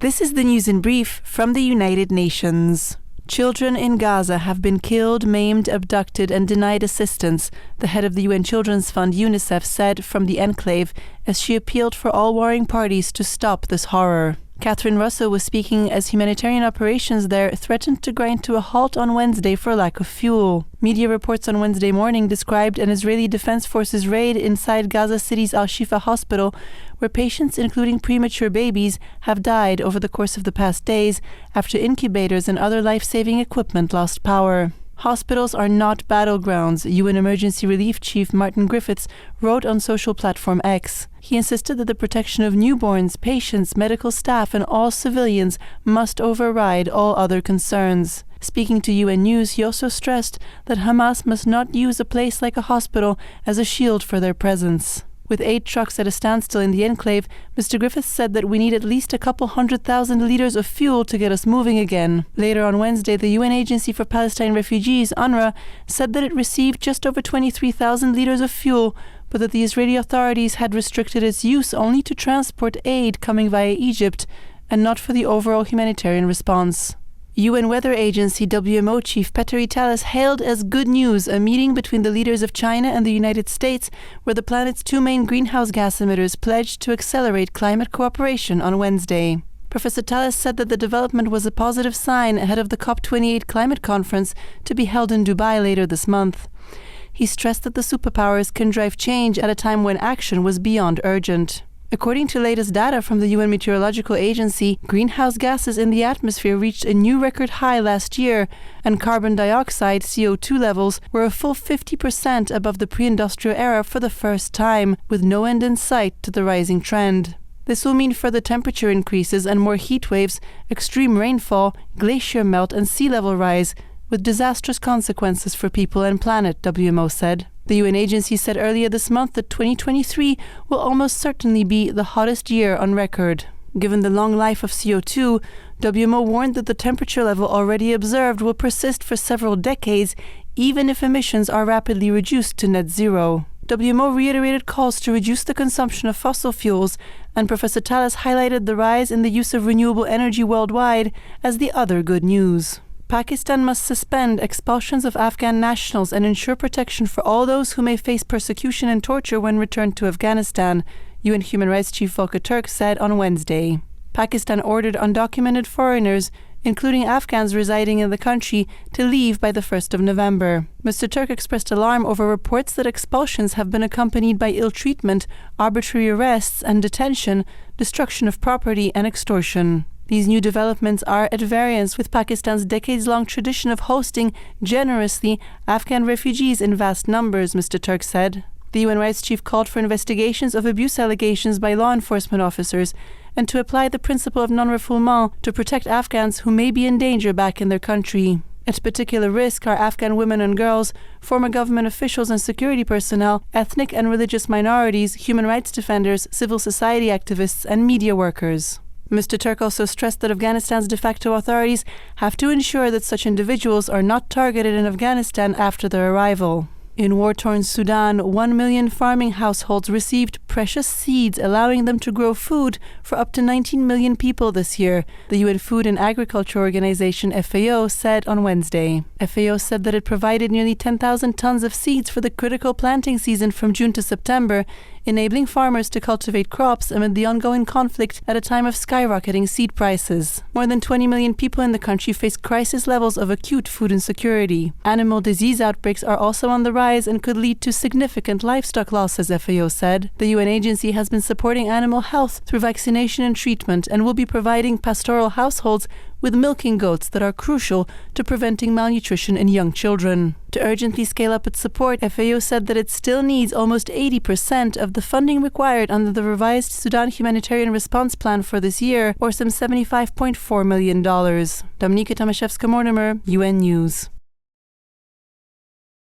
This is the news in brief from the United Nations. Children in Gaza have been killed, maimed, abducted and denied assistance, the head of the UN Children's Fund UNICEF said from the enclave as she appealed for all warring parties to stop this horror. Catherine Russo was speaking as humanitarian operations there threatened to grind to a halt on Wednesday for lack of fuel. Media reports on Wednesday morning described an Israeli Defense Forces raid inside Gaza City's Al-Shifa hospital, where patients, including premature babies, have died over the course of the past days after incubators and other life-saving equipment lost power. Hospitals are not battlegrounds, UN Emergency Relief Chief Martin Griffiths wrote on social platform X. He insisted that the protection of newborns, patients, medical staff and all civilians must override all other concerns. Speaking to UN News, he also stressed that Hamas must not use a place like a hospital as a shield for their presence. With aid trucks at a standstill in the enclave, Mr. Griffiths said that we need at least a couple 100,000 liters of fuel to get us moving again. Later on Wednesday, the UN Agency for Palestine Refugees, UNRWA, said that it received just over 23,000 liters of fuel, but that the Israeli authorities had restricted its use only to transport aid coming via Egypt and not for the overall humanitarian response. UN Weather Agency WMO Chief Petteri Talas hailed as good news a meeting between the leaders of China and the United States, where the planet's two main greenhouse gas emitters pledged to accelerate climate cooperation on Wednesday. Professor Talas said that the development was a positive sign ahead of the COP28 climate conference to be held in Dubai later this month. He stressed that the superpowers can drive change at a time when action was beyond urgent. According to latest data from the UN Meteorological Agency, greenhouse gases in the atmosphere reached a new record high last year, and carbon dioxide (CO2) levels were a full 50% above the pre-industrial era for the first time, with no end in sight to the rising trend. This will mean further temperature increases and more heat waves, extreme rainfall, glacier melt and sea level rise, with disastrous consequences for people and planet, WMO said. The UN agency said earlier this month that 2023 will almost certainly be the hottest year on record. Given the long life of CO2, WMO warned that the temperature level already observed will persist for several decades, even if emissions are rapidly reduced to net zero. WMO reiterated calls to reduce the consumption of fossil fuels, and Professor Talas highlighted the rise in the use of renewable energy worldwide as the other good news. Pakistan must suspend expulsions of Afghan nationals and ensure protection for all those who may face persecution and torture when returned to Afghanistan, UN Human Rights Chief Volker Türk said on Wednesday. Pakistan ordered undocumented foreigners, including Afghans residing in the country, to leave by the 1st of November. Mr. Türk expressed alarm over reports that expulsions have been accompanied by ill treatment, arbitrary arrests and detention, destruction of property and extortion. These new developments are at variance with Pakistan's decades-long tradition of hosting, generously, Afghan refugees in vast numbers, Mr. Türk said. The UN Rights Chief called for investigations of abuse allegations by law enforcement officers and to apply the principle of non-refoulement to protect Afghans who may be in danger back in their country. At particular risk are Afghan women and girls, former government officials and security personnel, ethnic and religious minorities, human rights defenders, civil society activists, and media workers. Mr. Türk also stressed that Afghanistan's de facto authorities have to ensure that such individuals are not targeted in Afghanistan after their arrival. In war-torn Sudan, 1 million farming households received precious seeds, allowing them to grow food for up to 19 million people this year, the UN Food and Agriculture Organization FAO said on Wednesday. FAO said that it provided nearly 10,000 tons of seeds for the critical planting season from June to September, enabling farmers to cultivate crops amid the ongoing conflict at a time of skyrocketing seed prices. More than 20 million people in the country face crisis levels of acute food insecurity. Animal disease outbreaks are also on the rise and could lead to significant livestock losses, FAO said. The UN agency has been supporting animal health through vaccination and treatment and will be providing pastoral households with milking goats that are crucial to preventing malnutrition in young children. To urgently scale up its support, FAO said that it still needs almost 80% of the funding required under the revised Sudan humanitarian response plan for this year, or some $75.4 million. Dominika, Tomaszewska-Mortimer, UN News.